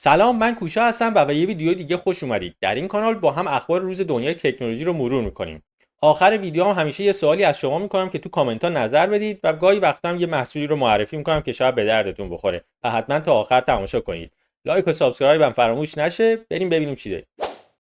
سلام، من کوشا هستم و به یه ویدیو دیگه خوش اومدید. در این کانال با هم اخبار روز دنیای تکنولوژی رو مرور میکنیم. آخر ویدیو هم همیشه یه سوالی از شما میکنم که تو کامنت ها نظر بدید و گاهی وقتا هم یه محصولی رو معرفی میکنم که شاید به دردتون بخوره و حتما تا آخر تماشا کنید. لایک و سابسکرایب هم فراموش نشه. بریم ببینیم چی داریم.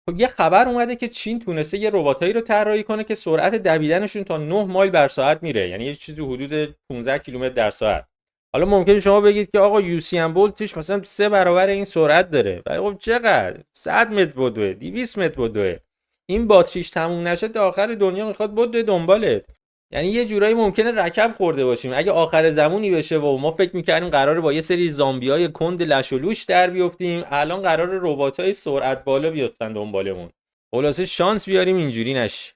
خب یه خبر اومده که چین تونسته یه رباتایی رو طراحی کنه که سرعت دویدنشون تا 9 مایل بر ساعت میره، یعنی یه چیزی حدود 15 کیلومتر در ساعت. حالا ممکنه شما بگید که آقا یوسین بولتش مثلا 3 برابر این سرعت داره. ولی خب چقدر؟ 100 متر بدوه، 200 متر بدوه. این باتریش تموم نشه تا آخر دنیا میخواد بدوه دنبالت. یعنی یه جورایی ممکنه رکب خورده باشیم اگه آخر زمانی بشه و ما فکر می‌کردیم قراره با یه سری زامبیای کند لش و لوش در بیافتیم، الان قراره رباتای سرعت بالا بیافتن دنبالمون. خلاصه شانس بیاریم اینجوری نشه.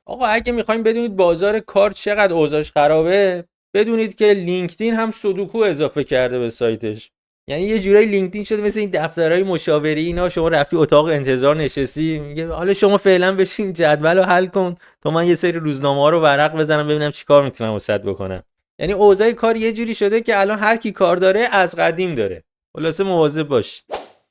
آقا اگه میخوایم بدونید بازار کار چقدر اوضاعش خرابه، بدونید که لینکدین هم سودوکو اضافه کرده به سایتش. یعنی یه جورایی لینکدین شده مثل این دفترهای مشاوره اینا، شما رفتی اتاق انتظار نشستی، میگه حالا شما فعلا بشین جدول رو حل کن تا من یه سری روزنامه ها رو ورق بزنم ببینم چیکار میتونم واسط بکنم. یعنی اوضاع کار یه جوری شده که الان هر کی کار داره از قدیم داره. خلاصه مواظب باشید.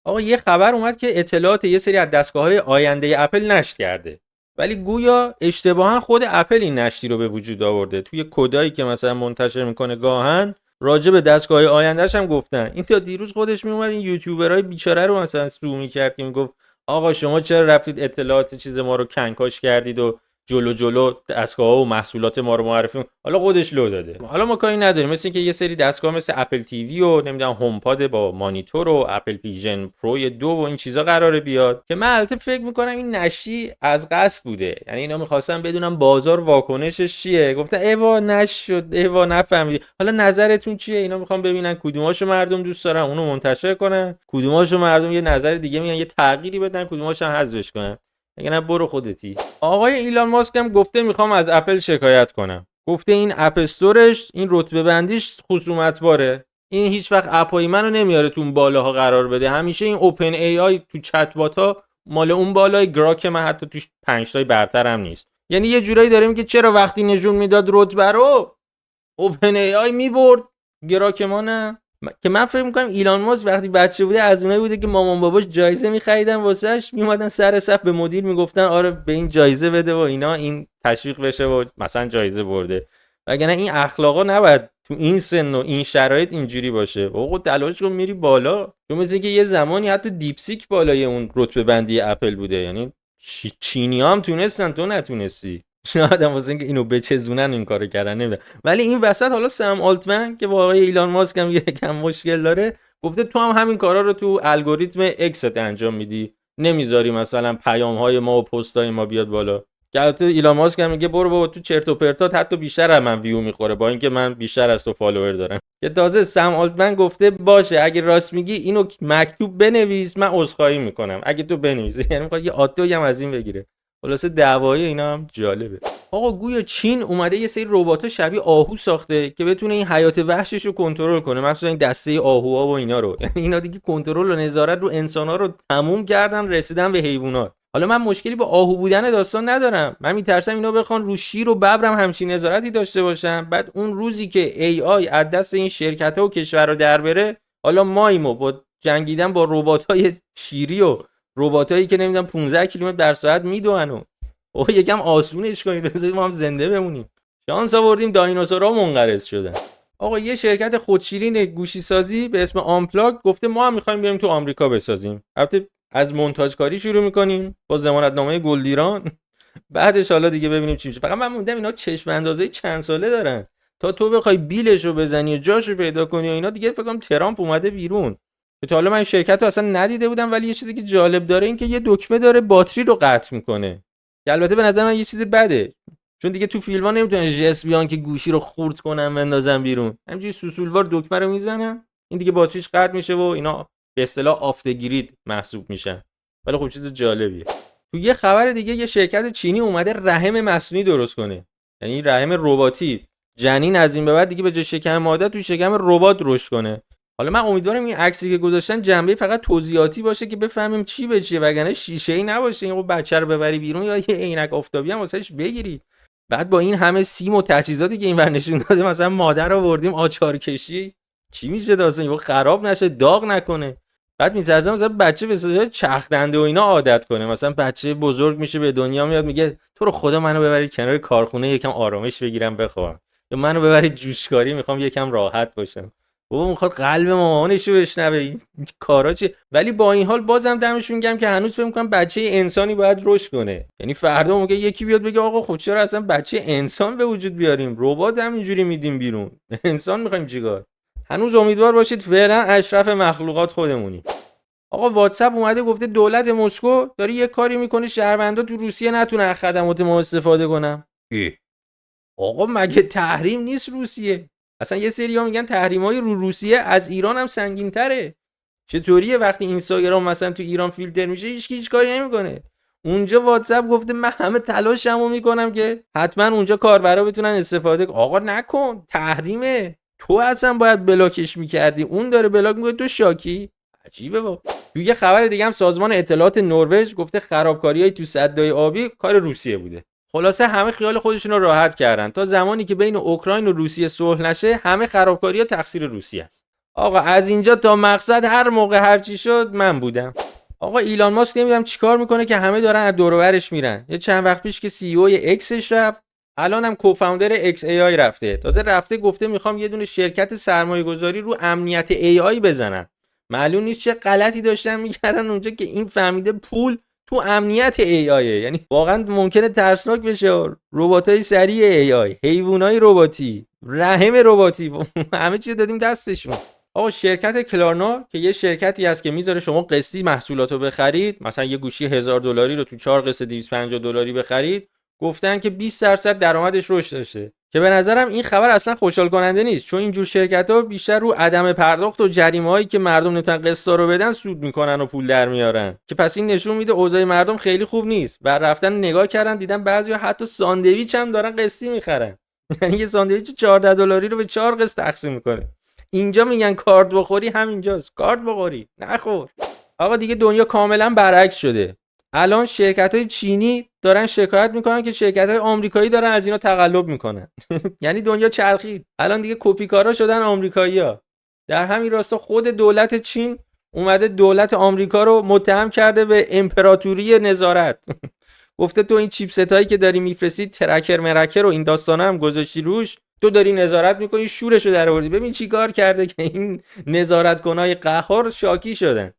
آقا یه خبر اومد که اطلاعات یه سری از دستگاه‌های آینده اپل نشر کرده. ولی گویا اشتباها خود اپل این نشری رو به وجود آورده. توی کدایی که مثلا منتشر میکنه گاهن راجع به دستگاه آیندهش هم گفتن. این تا دیروز خودش میومد این یوتیوبرای بیچاره رو مثلا سو میکرد که میگفت آقا شما چرا رفتید اطلاعات چیز ما رو کنکاش کردید و جلو دستگاه و محصولات ما رو معرفی. حالا خودش لو داده. حالا ما کاری نداریم، مثل اینکه یه سری دستگاه مثل اپل تیوی و نمیدونم هوم پاد با مانیتور و اپل ویژن پرو 2 و این چیزا قراره بیاد که من البته فکر میکنم این نشی از قصد بوده. یعنی اینا میخواستن بدونم بازار واکنشش چیه. گفتن ایوا نشد، ایوا نفهمیدی. حالا نظرتون چیه؟ اینا میخوان ببینن کدوماشو مردم دوست دارن اونو منتشر کنن، کدوماشو مردم یه نظر دیگه میگن یه تغییری بدن، کدوماشو حذفش کنن. اگه نه برو خودتی. آقای ایلان ماسک هم گفته میخوام از اپل شکایت کنم. گفته این اپ استورش، این رتبه بندیش خصومت باره. این هیچ وقت اپای منو نمیاره تو اون بالاها قرار بده. همیشه این اوپن ای آی تو چت بات ها مال اون بالای گراک من حتی توش 5 تای برترم نیست. یعنی یه جورایی داره میگه چرا وقتی نشون میداد رتبه رو اوپن ای آی میبرد گراک ما نه. که من فکر میکنم ایلان ماسک وقتی بچه بوده از اونایی بوده که مامان باباش جایزه میخریدن واسش، میومدن سر صف به مدیر میگفتن آره به این جایزه بده و اینا، این تشویق بشه و مثلا جایزه برده. وگرنه این اخلاقا نباید تو این سن و این شرایط اینجوری باشه. آقا تلاش کن میری بالا. چون مثل که یه زمانی حتی دیپسیک بالای اون رتبه بندی اپل بوده. یعنی چینی‌ها هم تونستن، تو نتونستی. شاید هم واسه اینکه اینو بچزونن این کارو کردن نمیدونم. ولی این وسط حالا سم آلتمن که واقعا ایلان ماسک هم یکم مشکل داره، گفته تو هم همین کارا رو تو الگوریتم اکست انجام میدی، نمیذاری مثلا پیام‌های ما و پست‌های ما بیاد بالا. که البته ایلان ماسک هم میگه برو بابا تو چرت و پرتات حتی بیشتر از من ویو میخوره با اینکه من بیشتر از تو فالوور دارم. که تازه سم آلتمن گفته باشه اگه راست میگی اینو مکتوب بنویس، من عذرخواهی میکنم اگه تو بنویسی. یعنی میخواد یه آتوی هم از این بگیره. خلاصه دعوای اینا هم جالبه. آقا گویا چین اومده یه سری ربات‌ها شبیه آهو ساخته که بتونه این حیات وحشش رو کنترل کنه، مثلا این دسته آهوها و اینا رو. یعنی اینا دیگه کنترل و نظارت رو انسان‌ها رو تموم کردن، رسیدن به حیوانات. حالا من مشکلی با آهو بودن داستان ندارم، من میترسم اینا بخوان رو شیر و ببرم همچین نظارتی داشته باشن، بعد اون روزی که ای آی از دست این شرکت‌ها و کشورها در بره، حالا مایمو با جنگیدن با ربات‌های شیری و رباتایی که نمیدونم 15 کیلومتر در ساعت میدوئن و یکم آسونش کنید بذارید ما هم زنده بمونیم. شانس آوردیم دایناسورها منقرض شدن. آقا یه شرکت خودشیرین گوشی سازی به اسم آمپلاگ گفته ما هم می‌خوایم بریم تو آمریکا بسازیم. البته از مونتاژ کاری شروع می‌کنیم با ضمانتنامه گلدیران، بعدش حالا دیگه ببینیم چی میشه. فقط من موندم اینا چشم اندازی چند ساله دارن تا تو بخوای بیلشو بزنی و جاشو پیدا کنی و اینا. دیگه فکر کنم ترامپ اومده بیرون. تا حالا من این شرکت رو اصلا ندیده بودم، ولی یه چیزی که جالب داره این که یه دکمه داره باتری رو قطع میکنه، که البته به نظر من یه چیز بده، چون دیگه تو فیلم‌ها نمیتونن ژس بیان که گوشی رو خورد کنن بندازن بیرون، همینجوری سوسولوار دکمه رو میزنن این دیگه باتریش قطع میشه و اینا به اصطلاح آفت گرید محسوب میشن. ولی خب چیز جالبیه. تو یه خبر دیگه یه شرکت چینی اومده رحم مصنوعی درست کنه، یعنی رحم رباتی، جنین از این به بعد دیگه به جای شکم ماده تو شکم ربات رشد کنه. حالا من امیدوارم این عکسی که گذاشتن جنبه فقط توضیحاتی باشه که بفهمیم چی به چیه، وگرنه شیشه‌ای نباشه این بچه رو ببری بیرون یا یه عینک آفتابی هم واسش بگیری. بعد با این همه سیم و تجهیزاتی که اینور نشون داده مثلا مادر آوردیم آچار کشی، چی میشه داستان؟ خراب نشه، داغ نکنه. بعد می‌ترسم مثلا بچه به صدای چرخ دنده و اینا عادت کنه، مثلا بچه بزرگ میشه به دنیا میاد میگه تو رو خدا منو ببرید کنار کارخونه یکم آرامش بگیرم بخوام، یا منو ببرید جوشکاری میخوام یکم راحت باشم. بابا میخواد قلب مامانشو بشنوه، این کارا چیه؟ ولی با این حال بازم دمشون گرم که هنوز فکر می‌کنم بچه انسانی باید رشد کنه. یعنی فردا موقع یکی بیاد بگه آقا خب چرا اصلا بچه انسان به وجود بیاریم، ربات همینجوری میدیم بیرون، انسان میخوایم چیکار؟ هنوز امیدوار باشید فعلا اشرف مخلوقات خودمونیم. آقا واتساپ اومده گفته دولت مسکو داره یه کاری میکنه شهروندا تو روسیه نتونه از خدمات ما استفاده کنن. آقا مگه تحریم نیست روسیه؟ اصلا یه سری‌ها میگن تحریم‌های رو روسیه از ایران هم سنگین‌تره. چطوریه وقتی اینستاگرام مثلا تو ایران فیلتر میشه هیچ کاری نمیکنه؟ اونجا واتساپ گفته من همه تلاشمو میکنم که حتما اونجا کاربرا بتونن استفاده کنن. آقا نکن، تحریمه. تو اصلا باید بلاکش میکردی، اون داره بلاک میکنه، تو شاکی. عجیبه با. تو یه خبر دیگه هم سازمان اطلاعات نروژ گفته خرابکاریای تو سدهای آبی کار روسیه بوده. خلاصه همه خیال خودشون رو راحت کردن تا زمانی که بین اوکراین و روسیه صلح نشه همه خرابکاری‌ها تقصیر روسیه است. آقا از اینجا تا مقصد هر موقع هر چی شد من بودم. آقا ایلان ماسک نمیدونم چیکار میکنه که همه دارن از دور و برش میرن. یه چند وقت پیش که سی او اکسش رفت، الان هم کوفاندر ایکس ای آی رفته. تازه رفته گفته میخوام یه دونه شرکت سرمایه‌گذاری رو امنیت ای آی بزنم. معلوم نیست چه غلطی داشتن میکردن اونجا که این فهمیده پول تو امنیت ای آی، یعنی واقعا ممکنه ترسناک بشه. رباتای سریع ای آی، حیوانای رباتی، رحم رباتی، همه چی دادیم دستشون. آقا شرکت کلارنا که یه شرکتی هست که میذاره شما قسطی محصولاتو بخرید، مثلا یه گوشی $1000 رو تو 4 قسط $250 بخرید، گفتن که 20% درآمدش رشد داشته. که به نظرم این خبر اصلا خوشحال کننده نیست، چون این جور شرکت‌ها بیشتر رو عدم پرداخت و جریمه‌هایی که مردم نمیتونن قسطا رو بدن سود میکنن و پول در میارن، که پس این نشون میده اوضاع مردم خیلی خوب نیست. و رفتن نگاه کردن دیدن بعضیا حتی ساندویچ هم دارن قسطی میخرن. یعنی یه ساندویچ $14 رو به 4 قسط تقسیم میکنه. اینجا میگن کارت بخوری، همینجاست کارت بخوری نخور. آقا دیگه دنیا کاملا برعکس شده. الان شرکت‌های چینی دارن شکایت میکنن که شرکت‌های آمریکایی دارن از اینا تقلب میکنن. یعنی دنیا چرخید. الان دیگه کپیکارا شدن آمریکایی‌ها. در همین راستا خود دولت چین اومده دولت آمریکا رو متهم کرده به امپراتوری نظارت. گفته تو این چیپست هایی که داری میفرستی ترکر مرکر و این داستانا هم گذاشتی روش، تو داری نظارت میکنی، شورشو در آوردی. ببین چی کار کرده که این نظارتکنای قهار شاکی شدن.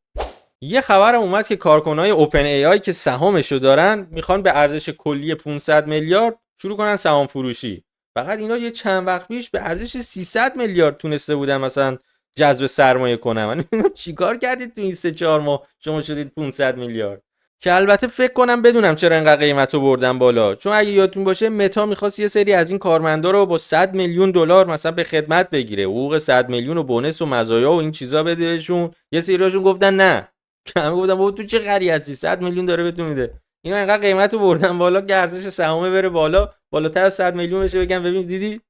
یه خبر اومد که کارکنای اوپن ای آی که سهامشو دارن میخوان به ارزش کلی 500 میلیارد شروع کنن سهام فروشی. فقط اینا یه چند وقت پیش به ارزش 300 میلیارد تونسته بودن مثلا جذب سرمایه کنن. چیکار کردید تو این 3-4 ماه شما شدید 500 میلیارد؟ که البته فکر کنم بدونم چرا اینقدر قیمتو بردن بالا، چون اگه یادتون باشه متا می‌خواست یه سری از این کارمندا رو با 100 میلیون دلار مثلا به خدمت بگیره، حقوق 100 میلیون و بونس و مزایا و این چیزا بده بهشون. یه سریاشون گفتن نه. همه گفتن بابا تو چه غری هستی، 100 میلیون داره بهتون میده. اینا اینقدر قیمتو بردن بالا که ارزش سهام بره بالا، بالاتر از 100 میلیون بشه، بگم ببین دیدی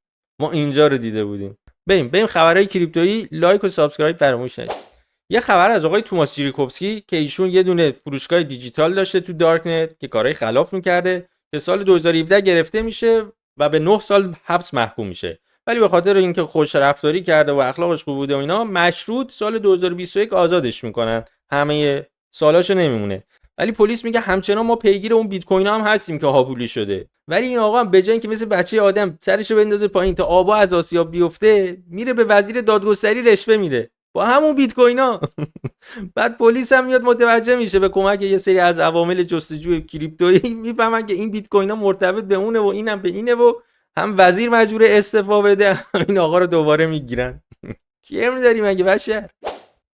ما اینجا رو دیده بودیم. بریم خبرهای کریپتویی. لایک و سابسکرایب فراموش نکنید. یه خبر از آقای توماس جیریکوفسکی که ایشون یه دونه فروشگاه دیجیتال داشته تو دارک نت که کارهای خلاف میکرده، که سال 2017 گرفته میشه و به 9 سال حبس محکوم میشه. ولی به خاطر اینکه خوش رفتاری کرده و اخلاقش خوب بوده و اینا، مشروط سال 2021 آزادش میکنن. همه سالاشو نمیمونه. ولی پلیس میگه همچنان ما پیگیر اون بیت کوین هم هستیم که هاپولی شده. ولی این آقا به جای اینکه مثل بچه آدم سرشو بندازه پایین تا آبا از آسیاب بیفته، میره به وزیر دادگستری رشوه میده با همون بیت کوینا. بعد پلیس هم میاد متوجه میشه به کمک یه سری از عوامل جستجوی کریپتویی، میفهمن که این بیت کوینا مرتبط به اونه و اینم به اینه و هم وزیر مجبور استعفا بده، این آقا رو دوباره میگیرن. کی میذاری مگه بشر؟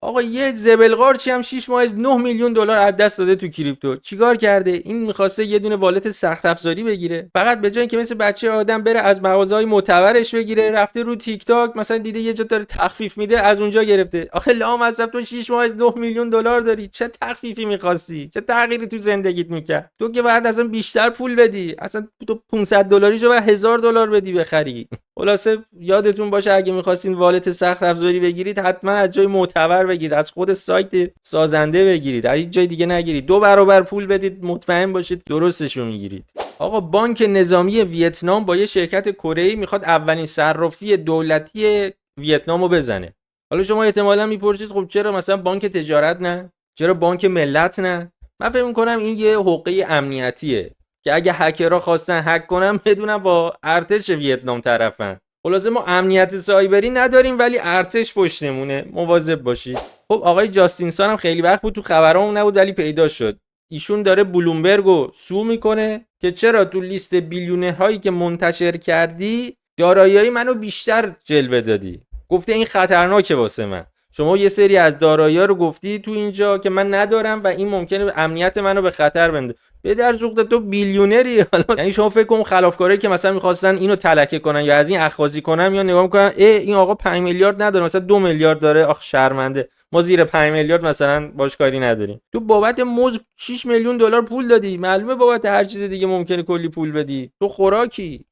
آقا یه زبلقارچی هم 6 ماه 9 میلیون دلار از دست داده تو کریپتو. چیکار کرده؟ این میخواسته یه دونه والت سخت افزاری بگیره، فقط به جای اینکه مثل بچه آدم بره از مغازه‌های معتبرش بگیره، رفته رو تیک تاک مثلا دیده یه جا داره تخفیف میده از اونجا گرفته. آخه لامصب تو 6 ماه 9 میلیون دلار داری، چه تخفیفی می‌خواستی؟ چه تغییری تو زندگیت میکرد؟ تو که بعد اصلا بیشتر پول بدی، اصلا تو 500 دلاریشو بعد $1000 بدی بخری. خلاصه یادتون باشه اگه می‌خواستین والت سخت افزاری بگیرید حتما از جای معتبر بگیرید، از خود سایت سازنده بگیرید، از هیچ جای دیگه نگیرید. 2 برابر پول بدید مطمئن باشید درستشو میگیرید. آقا بانک نظامی ویتنام با یه شرکت کره‌ای میخواد اولین صرافی دولتی ویتنامو بزنه. حالا شما احتمالاً میپرسید خب چرا مثلا بانک تجارت نه؟ چرا بانک ملت نه؟ من فکر می‌کنم این یه حقه امنیتیه که اگه هکرها خواستن هک کنن بدونن با ارتش ویتنام طرفن. خلاصه ما امنیت سایبری نداریم ولی ارتش پشتمونه، مواظب باشید. خب آقای جاستینسون هم خیلی وقت بود تو خبرامون نبود ولی پیدا شد. ایشون داره بلومبرگو سو میکنه که چرا تو لیست بیلیونرهایی که منتشر کردی دارایی‌های منو بیشتر جلوه دادی. گفته این خطرناکه واسه من. شما یه سری از دارایی‌ها رو گفتی تو اینجا که من ندارم و این ممکنه امنیت منو به خطر بنده. به در جوقت تو بیلیونری. یعنی شما فکر کن خلافکارایی که مثلا می‌خواستن اینو تلکه کنن یا از این اخاذی کنن یا نگاه می‌کنن این آقا 5 میلیارد نداره مثلا 2 میلیارد داره، آخ شرمنده. ما زیر 5 میلیارد مثلا باش کاری نداریم. تو بابت موز 6 میلیون دلار پول دادی، معلومه بابت هر چیز دیگه ممکنه کلی پول بدی. تو خوراکی.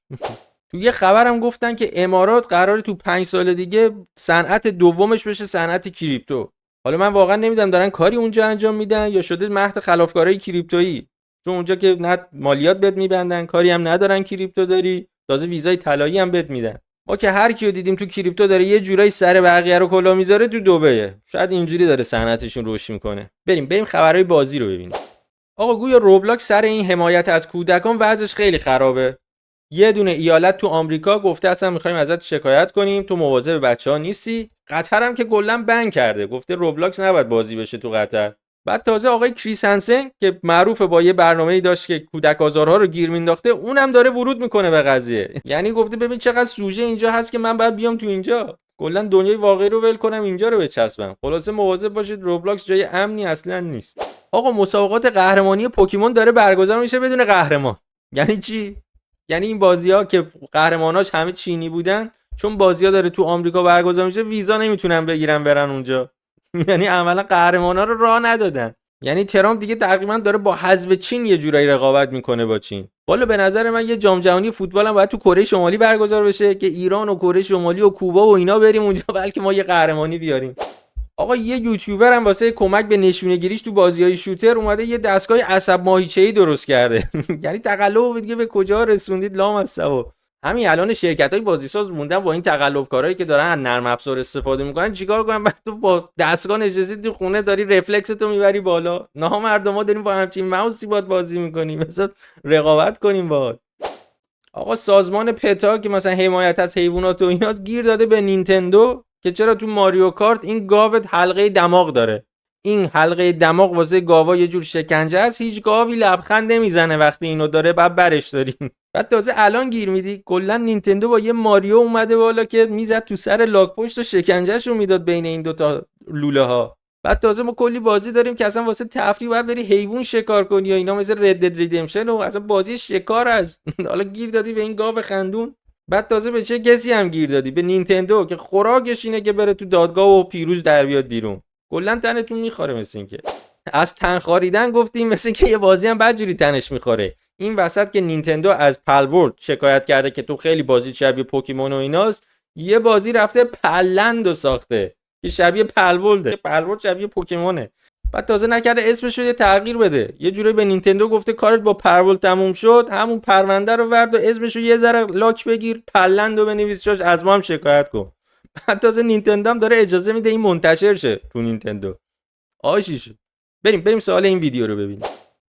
تو یه خبرم گفتن که امارات قراره تو 5 سال دیگه صنعت دومش بشه صنعت کریپتو. حالا من واقعا نمیدونم دارن کاری اونجا انجام میدن یا شده مهد خلافکارای کریپتویی، چون اونجا که نه مالیات بد میبندن، کاری هم ندارن کریپتو داری، تازه ویزای طلایی هم بد میدن. ما که هر کیو دیدیم تو کریپتو داره یه جورایی سر بقیه رو کلا میذاره تو دبیه. شاید اینجوری داره صنعتشون رشد میکنه. بریم خبرهای بازی رو ببینیم. آقا گویا روبلاکس سر این حمایت از کودکان وضعش خیلی خرابه. یه دونه ایالت تو آمریکا گفته اصلا می‌خوایم ازت شکایت کنیم، تو مواظب بچه‌ها نیستی. قطر هم که کلا بن کرده، گفته روبلاکس نباید بازی بشه تو قطر. بعد تازه آقای کریس هانسن که معروفه با یه برنامه‌ای داشت که کودک آزارها رو گیر مینداخته، اونم داره ورود میکنه به قضیه. یعنی گفته ببین چقدر سوژه اینجا هست که من باید بیام تو اینجا. کلا دنیای واقعی رو ول کنم اینجا رو بچسبم. خلاصه مواظب باشید، روبلاکس جای امنی اصلا نیست. آقا مسابقات قهرمانی پوکیمون داره برگزار میشه بدون قهرمان. یعنی چی؟ یعنی این بازی‌ها که قهرماناش همه چینی بودن، چون بازی‌ها داره تو آمریکا برگزار میشه ویزا نمیتونن بگیرن برن اونجا. یعنی عملا قهرمانا رو راه ندادن. یعنی ترامپ دیگه تقریبا داره با حذف چین یه جورایی رقابت میکنه با چین. والا به نظر من یه جام جهانی فوتبال هم باید تو کره شمالی برگزار بشه که ایران و کره شمالی و کوبا و اینا بریم اونجا، بلکه ما یه قهرمانی بیاریم. آقا یه یوتیوبر هم واسه کمک به نشونه گیریش تو بازی‌های شوتر اومده یه دستگاه عصب ماهیچه‌ای درست کرده. یعنی تقلب دیگه به کجا رسوندید لامصب. همین الان شرکت‌های بازیساز موندن با این تقلبکارایی که دارن از نرم افزار استفاده میکنن چیکار کنن؟ بعد تو با دستگاه نشستی تو خونه داری رفلکستو میبری بالا. نامردما داریم با همچین ماوسی باهات بازی میکنیم، مثلا رقابت کنیم باهات. آقا سازمان پتا که مثلا حمایت از حیوانات و ایناست گیر داده به نینتندو که چرا تو ماریو کارت این گاو حلقه دماغ داره. این حلقه دماغ واسه گاوا یه جور شکنجه است، هیچ گاوی لبخند نمیزنه وقتی اینو داره، بعد برش داریم. بعد تازه الان گیر میدی کلا نینتندو با یه ماریو اومده بالا که میزد تو سر لاک پشت و شکنجهشو میداد بین این دوتا لوله ها. بعد تازه ما کلی بازی داریم که اصلا واسه تفریح باید بری حیوان شکار کنی یا اینا، مثل رد دد ریدمشن و اصلا بازی شکار است. حالا گیر دادی به این گاو خندون. بعد تازه به چه کسی هم گیر دادی؟ به نینتندو که خوراکش اینه که بره تو دادگاه و پیروز در بیاد بیرون. کلا تنتون میخوره. مثل این که از تن خاریدن گفتیم، مثل این که یه بازی هم بدجوری تنش میخوره. این وسط که نینتندو از پلورد شکایت کرده که تو خیلی بازی شبیه پوکیمون و ایناست، یه بازی رفته پلندو ساخته که شبیه پلورده. پلورد شبیه پوکیمونه. بعد تازه نکرده اسمش رو تغییر بده، یه جوری به نینتندو گفته کارت با پرول تموم شد، همون پرونده رو ورد و اسمش رو یه ذره لاک بگیر، پلندو بنویس جاش، از ما هم شکایت کن. بعد تازه نینتندو هم داره اجازه میده این منتشر شه تو نینتندو. آشیش. بریم سوال این ویدیو رو ببینیم.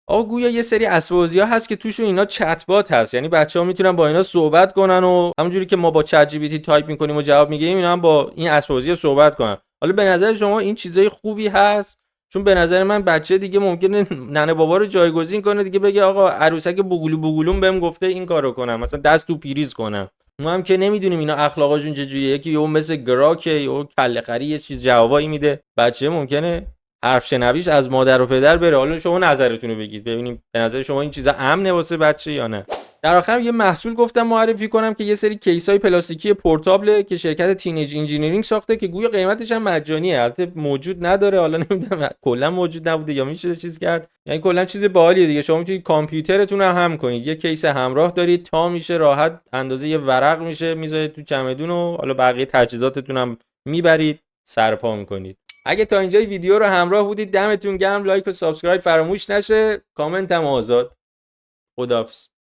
آقا گویا یه سری اسباب‌بازی‌ها هست که توشون اینا چت بات هست، یعنی بچه‌ها میتونن با اینا صحبت کنن و همونجوری که ما با چت جی پی تی تایپ می‌کنیم و جواب میگیم، اینا هم با این اسباب‌بازی‌ها صحبت کنن. حالا به نظر شما این چیزای خوبی هست؟ چون به نظر من بچه دیگه ممکنه ننه بابا رو جایگزین کنه دیگه، بگه آقا عروسک بوگولوم بهم گفته این کارو کنم، مثلا دست تو پریز کنم. ما هم که نمیدونیم اینا اخلاقشون چجوریه، یکی یهو مثل گراکه یا کله خری یه چیز جوابایی میده، بچه ممکنه حرف شنویش از مادر و پدر بره. حالا شما نظرتون رو بگید ببینیم به نظر شما این چیزا امنه واسه بچه یا نه. در آخر یه محصول گفتم معرفی کنم که یه سری کیس‌های پلاستیکی پورتابل که شرکت تینیج انجینیرینگ ساخته که گویا قیمتش هم مجانیه. البته موجود نداره، حالا نمیدونم کلا موجود نبوده یا میشه چیز کرد، یعنی کلا چیز باحالیه دیگه. شما میتونید کامپیوترتون رو هم کنید، یه کیس همراه دارید تا میشه راحت اندازه یه ورق میشه میذارید تو چمدون و حالا بقیه تجهیزاتتون هم میبرید سرپا میکنید. اگه تا اینجای ویدیو رو همراه بودید دمتون گرم، لایک و سابسکرایب فراموش نشه، کامنت هم آزاد. خداحافظ.